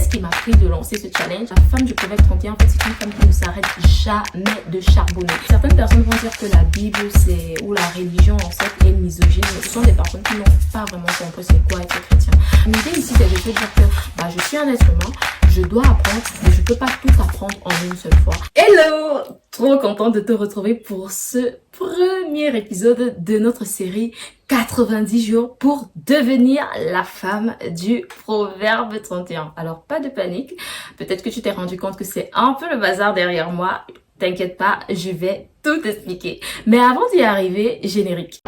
qu'est-ce qui m'a pris de lancer ce challenge? La femme du proverbe 31, en fait, c'est une femme qui ne s'arrête jamais de charbonner. Certaines personnes vont dire que la Bible, ou la religion, en fait, est misogyne. Mais ce sont des personnes qui n'ont pas vraiment compris c'est quoi être chrétien. L'idée ici, c'est de se dire que je suis un être humain, je dois apprendre, mais je peux pas tout apprendre en une seule fois. Hello! Trop contente de te retrouver pour ce premier épisode de notre série 90 jours pour devenir la femme du proverbe 31. Alors, pas de panique. Peut-être que tu t'es rendu compte que c'est un peu le bazar derrière moi. T'inquiète pas, je vais tout expliquer. Mais avant d'y arriver, générique.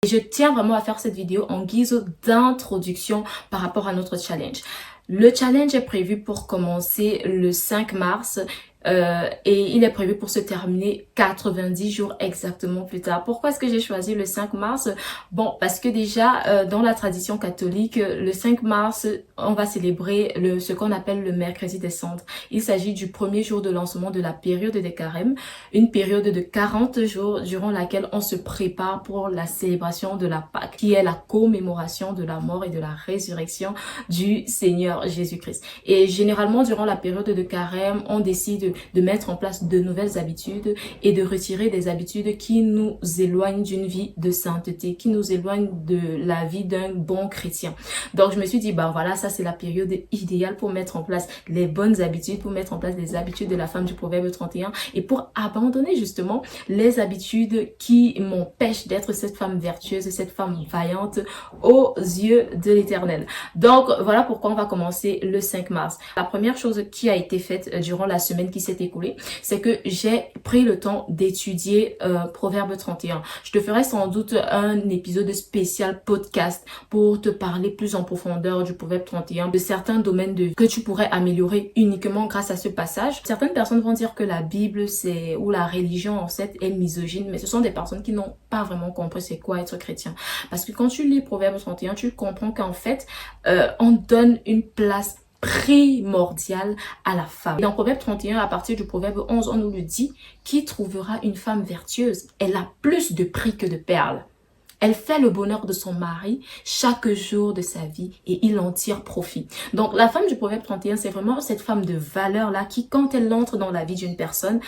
Je tiens vraiment à faire cette vidéo en guise d'introduction par rapport à notre challenge. Le challenge est prévu pour commencer le 5 mars et il est prévu pour se terminer 90 jours exactement plus tard. Pourquoi est-ce que j'ai choisi le 5 mars? Bon, parce que déjà dans la tradition catholique, le 5 mars, on va célébrer ce qu'on appelle le mercredi des cendres. Il s'agit du premier jour de lancement de la période des carêmes, une période de 40 jours durant laquelle on se prépare pour la célébration de la Pâque, qui est la commémoration de la mort et de la résurrection du Seigneur Jésus-Christ. Et généralement, durant la période de carême, on décide de mettre en place de nouvelles habitudes et de retirer des habitudes qui nous éloignent d'une vie de sainteté, qui nous éloignent de la vie d'un bon chrétien. Donc, je me suis dit, voilà, ça c'est la période idéale pour mettre en place les bonnes habitudes, pour mettre en place les habitudes de la femme du proverbe 31 et pour abandonner justement les habitudes qui m'empêchent d'être cette femme vertueuse, cette femme vaillante aux yeux de l'Éternel. Donc, voilà pourquoi on va commencer le 5 mars. La première chose qui a été faite durant la semaine qui s'est écoulée, c'est que j'ai pris le temps d'étudier Proverbe 31. Je te ferai sans doute un épisode spécial podcast pour te parler plus en profondeur du Proverbe 31, de certains domaines de vie que tu pourrais améliorer uniquement grâce à ce passage. Certaines personnes vont dire que la Bible, ou la religion en fait est misogyne, mais ce sont des personnes qui n'ont pas vraiment compris c'est quoi être chrétien. Parce que quand tu lis Proverbe 31, tu comprends qu'en fait, on donne une place primordiale à la femme. Et dans Proverbe 31, à partir du Proverbe 11, on nous le dit, qui trouvera une femme vertueuse? Elle a plus de prix que de perles. Elle fait le bonheur de son mari chaque jour de sa vie et il en tire profit. Donc, la femme du Proverbe 31, c'est vraiment cette femme de valeur-là qui, quand elle entre dans la vie d'une personne,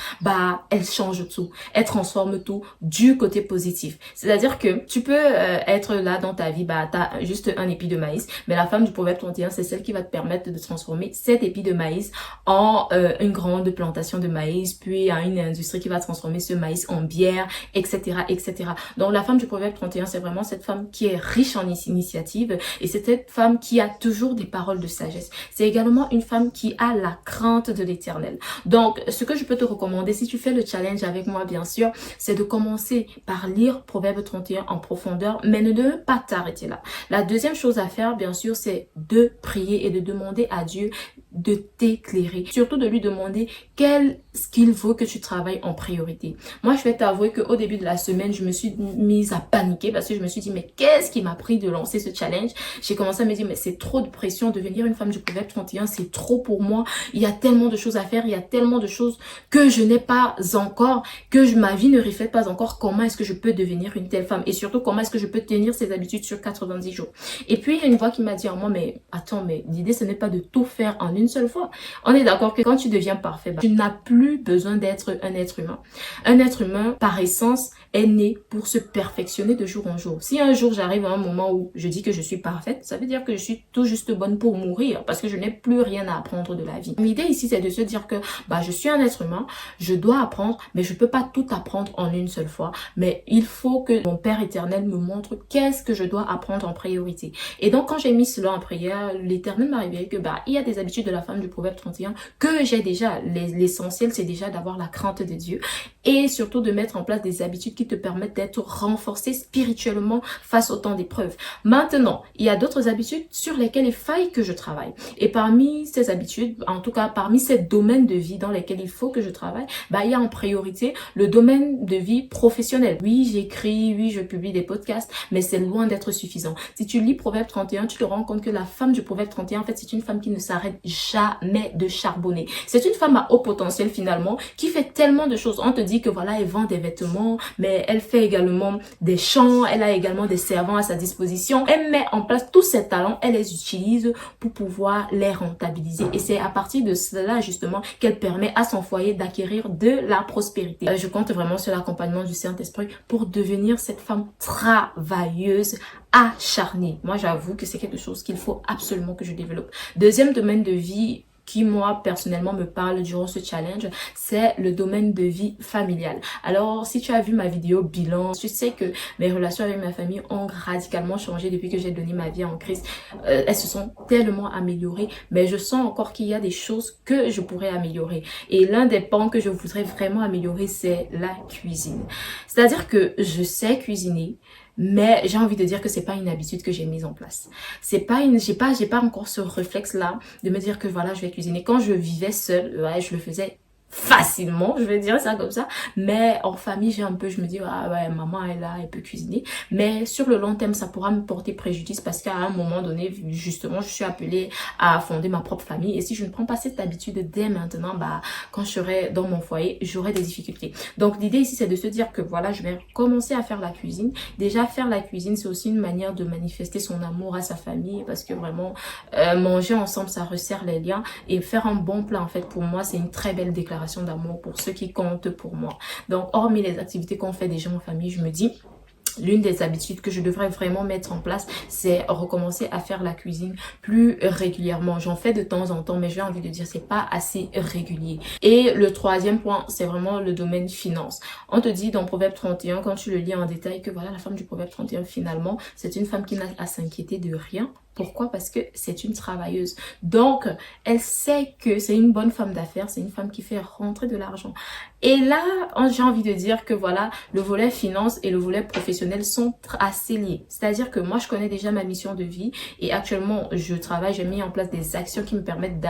elle change tout. Elle transforme tout du côté positif. C'est-à-dire que tu peux être là dans ta vie, t'as juste un épi de maïs, mais la femme du Proverbe 31, c'est celle qui va te permettre de transformer cet épi de maïs en une grande plantation de maïs, puis à une industrie qui va transformer ce maïs en bière, etc., etc. Donc, la femme du Proverbe 31, c'est vraiment cette femme qui est riche en initiative et c'est cette femme qui a toujours des paroles de sagesse. C'est également une femme qui a la crainte de l'Éternel. Donc, ce que je peux te recommander, si tu fais le challenge avec moi, bien sûr, c'est de commencer par lire Proverbe 31 en profondeur, mais ne pas t'arrêter là. La deuxième chose à faire, bien sûr, c'est de prier et de demander à Dieu de t'éclairer. Surtout de lui demander qu'est-ce qu'il veut que tu travailles en priorité. Moi, je vais t'avouer qu'au début de la semaine, je me suis mise à paniquer parce que je me suis dit, mais qu'est-ce qui m'a pris de lancer ce challenge? J'ai commencé à me dire, mais c'est trop de pression. Devenir une femme du Proverbe 31, c'est trop pour moi. Il y a tellement de choses à faire. Il y a tellement de choses que je n'ai pas encore, que ma vie ne reflète pas encore. Comment est-ce que je peux devenir une telle femme? Et surtout, comment est-ce que je peux tenir ces habitudes sur 90 jours? Et puis, il y a une voix qui m'a dit en moi, mais attends, mais l'idée, ce n'est pas de tout faire en une seule fois. On est d'accord que quand tu deviens parfait, tu n'as plus besoin d'être un être humain. Un être humain, par essence, est né pour se perfectionner de jour en jour. Si un jour j'arrive à un moment où je dis que je suis parfaite, ça veut dire que je suis tout juste bonne pour mourir parce que je n'ai plus rien à apprendre de la vie. L'idée ici, c'est de se dire que je suis un être humain, je dois apprendre, mais je peux pas tout apprendre en une seule fois. Mais il faut que mon Père éternel me montre qu'est-ce que je dois apprendre en priorité. Et donc, quand j'ai mis cela en prière, l'Éternel m'a révélé que il y a des habitudes de la femme du Proverbe 31 que j'ai déjà. L'essentiel, c'est déjà d'avoir la crainte de Dieu et surtout de mettre en place des habitudes qui te permettent d'être renforcé spirituellement face au temps d'épreuve. Maintenant, il y a d'autres habitudes sur lesquelles il faille que je travaille. Et parmi ces habitudes, en tout cas parmi ces domaines de vie dans lesquels il faut que je travaille, il y a en priorité le domaine de vie professionnel. Oui, j'écris, oui, je publie des podcasts, mais c'est loin d'être suffisant. Si tu lis Proverbe 31, tu te rends compte que la femme du Proverbe 31, en fait, c'est une femme qui ne s'arrête jamais de charbonner. C'est une femme à haut potentiel finalement qui fait tellement de choses. On te dit que voilà, elle vend des vêtements, mais elle fait également des chants, elle a également des servants à sa disposition. Elle met en place tous ses talents, elle les utilise pour pouvoir les rentabiliser. Et c'est à partir de cela justement qu'elle permet à son foyer d'acquérir de la prospérité. Je compte vraiment sur l'accompagnement du Saint-Esprit pour devenir cette femme travailleuse, acharnée. Moi, j'avoue que c'est quelque chose qu'il faut absolument que je développe. Deuxième domaine de vie qui moi personnellement me parle durant ce challenge, c'est le domaine de vie familiale. Alors si tu as vu ma vidéo bilan, tu sais que mes relations avec ma famille ont radicalement changé depuis que j'ai donné ma vie en Christ. Elles se sont tellement améliorées, mais je sens encore qu'il y a des choses que je pourrais améliorer. Et l'un des pans que je voudrais vraiment améliorer, c'est la cuisine. C'est-à-dire que je sais cuisiner, mais j'ai envie de dire que c'est pas une habitude que j'ai mise en place. C'est pas j'ai pas encore ce réflexe là de me dire que voilà, je vais cuisiner. Quand je vivais seule, ouais, je le faisais facilement, je vais dire ça comme ça, mais en famille je me dis ah ouais, maman est là, elle peut cuisiner, mais sur le long terme ça pourra me porter préjudice parce qu'à un moment donné justement je suis appelée à fonder ma propre famille et si je ne prends pas cette habitude dès maintenant, bah quand je serai dans mon foyer j'aurai des difficultés. Donc l'idée ici c'est de se dire que voilà, je vais commencer à faire la cuisine. Déjà faire la cuisine c'est aussi une manière de manifester son amour à sa famille parce que vraiment manger ensemble ça resserre les liens et faire un bon plat en fait pour moi c'est une très belle déclaration d'amour pour ceux qui comptent pour moi. Donc hormis les activités qu'on fait déjà en famille, je me dis l'une des habitudes que je devrais vraiment mettre en place, c'est recommencer à faire la cuisine plus régulièrement. J'en fais de temps en temps, mais j'ai envie de dire c'est pas assez régulier. Et le troisième point, c'est vraiment le domaine finance. On te dit dans Proverbe 31, quand tu le lis en détail, que voilà, la femme du Proverbe 31, finalement, c'est une femme qui n'a à s'inquiéter de rien. Pourquoi? Parce que c'est une travailleuse. Donc, elle sait que c'est une bonne femme d'affaires, c'est une femme qui fait rentrer de l'argent. Et là, j'ai envie de dire que voilà, le volet finance et le volet professionnel sont assez liés. C'est-à-dire que moi, je connais déjà ma mission de vie et actuellement, je travaille, j'ai mis en place des actions qui me permettent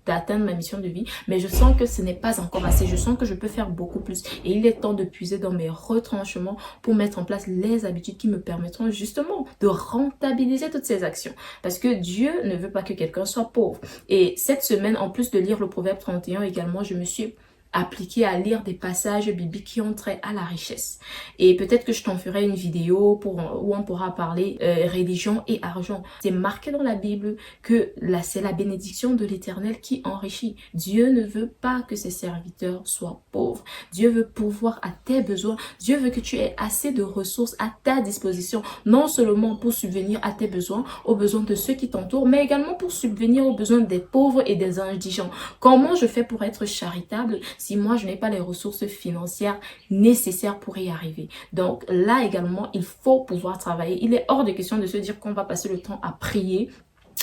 d'atteindre ma mission de vie, mais je sens que ce n'est pas encore assez. Je sens que je peux faire beaucoup plus et il est temps de puiser dans mes retranchements pour mettre en place les habitudes qui me permettront justement de rentabiliser toutes ces actions. Parce que Dieu ne veut pas que quelqu'un soit pauvre. Et cette semaine, en plus de lire le Proverbe 31 également, je me suis appliquée à lire des passages bibliques qui ont trait à la richesse. Et peut-être que je t'en ferai une vidéo où on pourra parler religion et argent. C'est marqué dans la Bible que c'est la bénédiction de l'Éternel qui enrichit. Dieu ne veut pas que ses serviteurs soient pauvres. Dieu veut pourvoir à tes besoins. Dieu veut que tu aies assez de ressources à ta disposition, non seulement pour subvenir à tes besoins, aux besoins de ceux qui t'entourent, mais également pour subvenir aux besoins des pauvres et des indigents. Comment je fais pour être charitable si moi je n'ai pas les ressources financières nécessaires pour y arriver? Donc là également, il faut pouvoir travailler. Il est hors de question de se dire qu'on va passer le temps à prier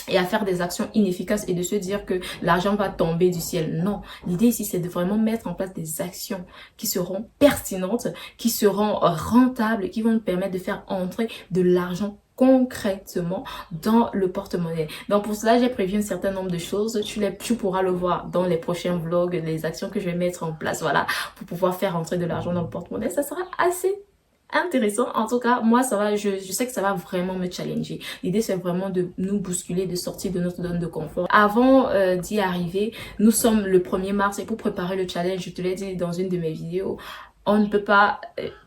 et à faire des actions inefficaces et de se dire que l'argent va tomber du ciel. Non, l'idée ici c'est de vraiment mettre en place des actions qui seront pertinentes, qui seront rentables, qui vont nous permettre de faire entrer de l'argent concrètement dans le porte-monnaie. Donc pour cela, j'ai prévu un certain nombre de choses. Tu pourras le voir dans les prochains vlogs, les actions que je vais mettre en place, voilà, pour pouvoir faire entrer de l'argent dans le porte-monnaie. Ça sera assez intéressant. En tout cas, moi, ça va, je sais que ça va vraiment me challenger. L'idée, c'est vraiment de nous bousculer, de sortir de notre zone de confort. Avant d'y arriver, nous sommes le 1er mars et pour préparer le challenge, je te l'ai dit dans une de mes vidéos, on ne peut pas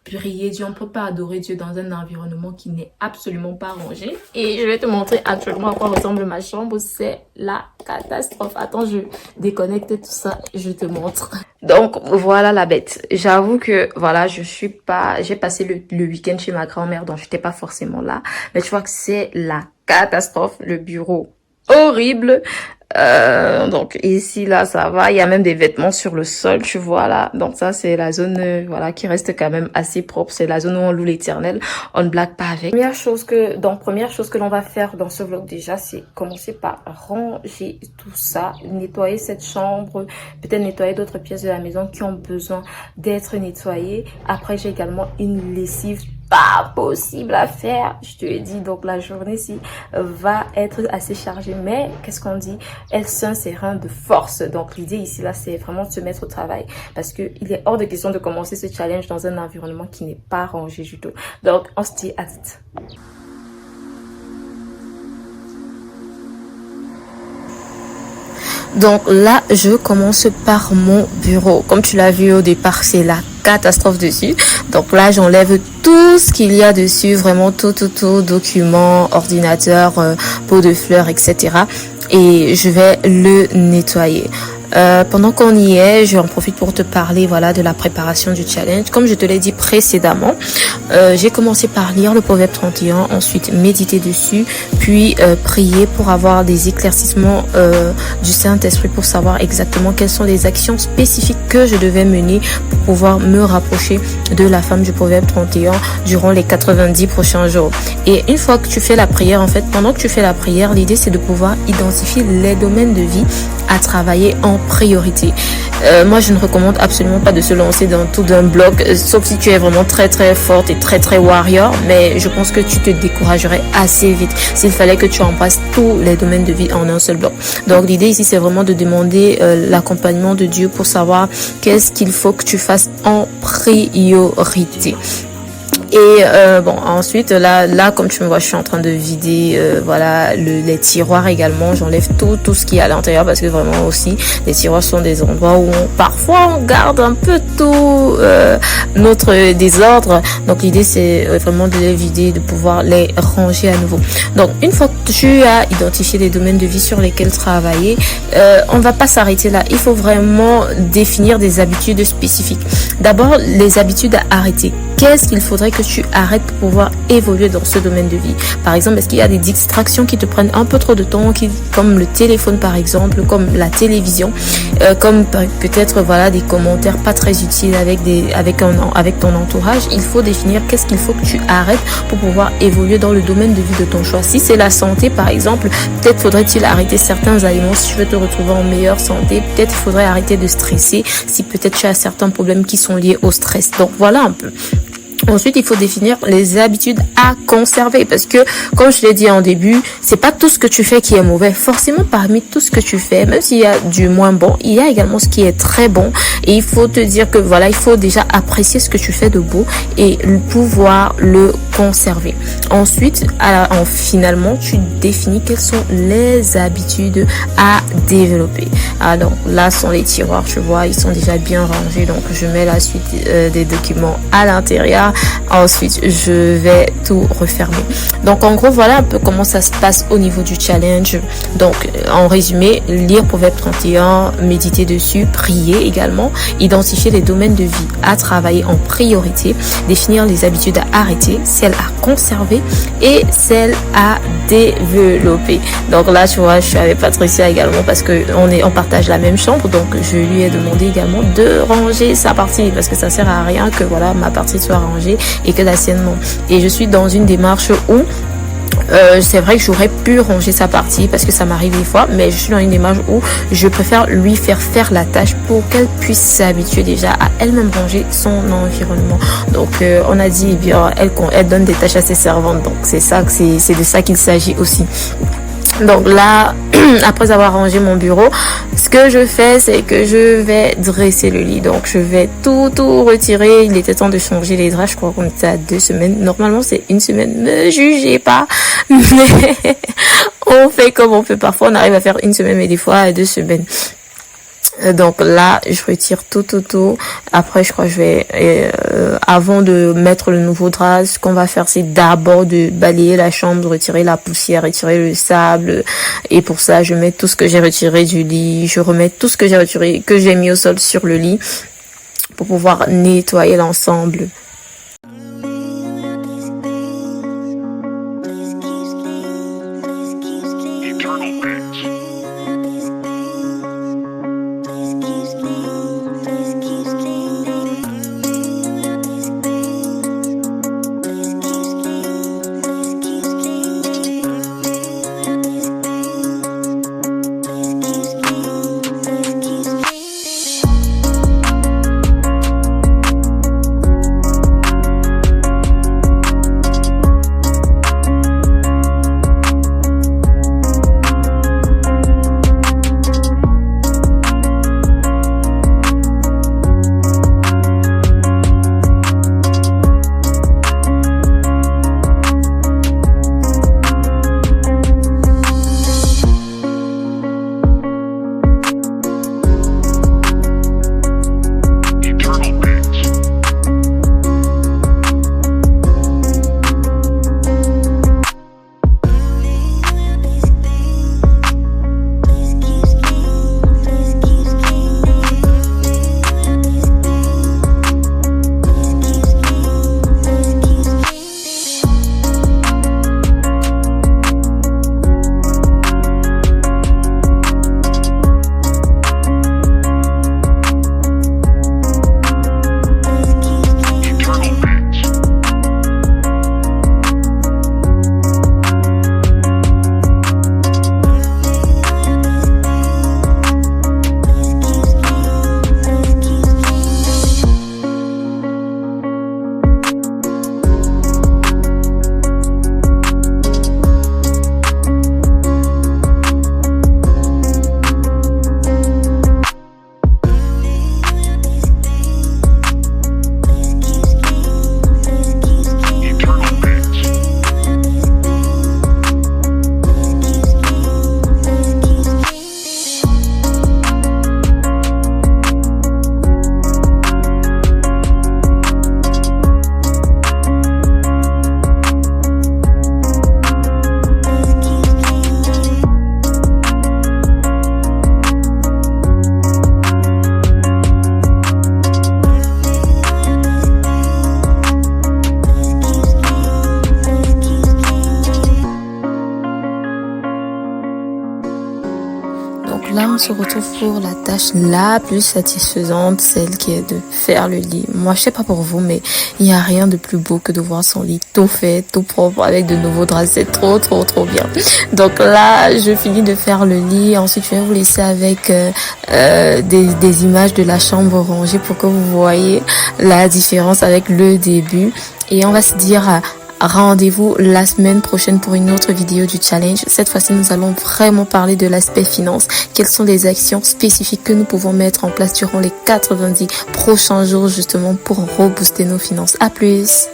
prier Dieu, on ne peut pas adorer Dieu dans un environnement qui n'est absolument pas rangé. Et je vais te montrer actuellement à quoi ressemble ma chambre. C'est la catastrophe. Attends, je déconnecte tout ça, je te montre. Donc, voilà la bête. J'avoue que, voilà, j'ai passé le week-end chez ma grand-mère, donc j'étais pas forcément là. Mais tu vois que c'est la catastrophe. Le bureau horrible. Donc ici là ça va, il y a même des vêtements sur le sol, tu vois là. Donc ça c'est la zone voilà qui reste quand même assez propre, c'est la zone où on loue l'Éternel, on ne blague pas avec. Première chose que l'on va faire dans ce vlog déjà, c'est commencer par ranger tout ça, nettoyer cette chambre, peut-être nettoyer d'autres pièces de la maison qui ont besoin d'être nettoyées. Après j'ai également une lessive pas possible à faire, je te l'ai dit. Donc la journée-ci va être assez chargée, mais qu'est-ce qu'on dit, elle sent ses reins de force. Donc l'idée ici là c'est vraiment de se mettre au travail parce que il est hors de question de commencer ce challenge dans un environnement qui n'est pas rangé du tout. Donc on se dit à tout. Donc là, je commence par mon bureau. Comme tu l'as vu au départ, c'est la catastrophe dessus. Donc là, j'enlève tout ce qu'il y a dessus, vraiment tout, documents, ordinateur, pot de fleurs, etc. Et je vais le nettoyer. Pendant qu'on y est, j'en profite pour te parler de la préparation du challenge. Comme je te l'ai dit précédemment, j'ai commencé par lire le Proverbe 31, ensuite méditer dessus, puis prier pour avoir des éclaircissements du Saint-Esprit pour savoir exactement quelles sont les actions spécifiques que je devais mener pour pouvoir me rapprocher de la femme du Proverbe 31 durant les 90 prochains jours. Et une fois que tu fais la prière, en fait, pendant que tu fais la prière, l'idée c'est de pouvoir identifier les domaines de vie à travailler en priorité. Moi, je ne recommande absolument pas de se lancer dans tout d'un bloc, sauf si tu es vraiment très forte et très warrior, mais je pense que tu te découragerais assez vite s'il fallait que tu embrasses tous les domaines de vie en un seul bloc. Donc l'idée ici, c'est vraiment de demander l'accompagnement de Dieu pour savoir qu'est-ce qu'il faut que tu fasses en priorité. Et ensuite là comme tu me vois, je suis en train de vider les tiroirs également. J'enlève tout ce qui est à l'intérieur parce que vraiment aussi les tiroirs sont des endroits où parfois on garde un peu tout notre désordre. Donc l'idée c'est vraiment de les vider, de pouvoir les ranger à nouveau. Donc une fois que tu as identifié les domaines de vie sur lesquels travailler, on va pas s'arrêter là. Il faut vraiment définir des habitudes spécifiques. D'abord, les habitudes à arrêter. Qu'est-ce qu'il faudrait que tu arrêtes pour pouvoir évoluer dans ce domaine de vie? Par exemple, est-ce qu'il y a des distractions qui te prennent un peu trop de temps, comme le téléphone par exemple, comme la télévision, comme peut-être des commentaires pas très utiles avec ton entourage? Il faut définir qu'est-ce qu'il faut que tu arrêtes pour pouvoir évoluer dans le domaine de vie de ton choix. Si c'est la santé par exemple, peut-être faudrait-il arrêter certains aliments si tu veux te retrouver en meilleure santé. Peut-être il faudrait arrêter de stresser si peut-être tu as certains problèmes qui sont liés au stress. Donc voilà un peu. Ensuite, il faut définir les habitudes à conserver parce que, comme je l'ai dit en début, c'est pas tout ce que tu fais qui est mauvais. Forcément, parmi tout ce que tu fais, même s'il y a du moins bon, il y a également ce qui est très bon. Et il faut te dire que il faut déjà apprécier ce que tu fais de beau et pouvoir le conserver. Ensuite, finalement, tu définis quelles sont les habitudes à développer. Alors là sont les tiroirs, tu vois, ils sont déjà bien rangés. Donc, je mets la suite des documents à l'intérieur. Ensuite, je vais tout refermer. Donc, en gros, voilà un peu comment ça se passe au niveau du challenge. Donc, en résumé, lire Proverbe 31, méditer dessus, prier également, identifier les domaines de vie à travailler en priorité, définir les habitudes à arrêter, celles à conserver et celles à développer. Donc là, tu vois, je suis avec Patricia également parce que on partage la même chambre. Donc, je lui ai demandé également de ranger sa partie parce que ça sert à rien que ma partie soit rangée et que la sienne non. Et je suis dans une démarche où c'est vrai que j'aurais pu ranger sa partie parce que ça m'arrive des fois, mais je suis dans une démarche où je préfère lui faire la tâche pour qu'elle puisse s'habituer déjà à elle-même ranger son environnement. Donc on a dit elle donne des tâches à ses servantes, donc c'est de ça qu'il s'agit aussi. Donc là, après avoir rangé mon bureau, ce que je fais, c'est que je vais dresser le lit. Donc, je vais tout retirer. Il était temps de changer les draps. Je crois qu'on était à 2 semaines. Normalement, c'est 1 semaine. Ne jugez pas. Mais on fait comme on peut. Parfois, on arrive à faire 1 semaine, mais des fois, à 2 semaines. Donc là, je retire tout. Après, je crois que je vais, avant de mettre le nouveau drap, ce qu'on va faire, c'est d'abord de balayer la chambre, de retirer la poussière, retirer le sable. Et pour ça, je mets tout ce que j'ai retiré du lit. Je remets tout ce que j'ai retiré, que j'ai mis au sol sur le lit pour pouvoir nettoyer l'ensemble. on se retrouve pour la tâche la plus satisfaisante, celle qui est de faire le lit. Moi, je sais pas pour vous, mais il n'y a rien de plus beau que de voir son lit tout fait, tout propre, avec de nouveaux draps. C'est trop bien. Donc là, je finis de faire le lit. Ensuite, je vais vous laisser avec des images de la chambre rangée pour que vous voyez la différence avec le début. Et on va se dire rendez-vous la semaine prochaine pour une autre vidéo du challenge. Cette fois-ci, nous allons vraiment parler de l'aspect finance. Quelles sont les actions spécifiques que nous pouvons mettre en place durant les 90 prochains jours justement pour rebooster nos finances. À plus!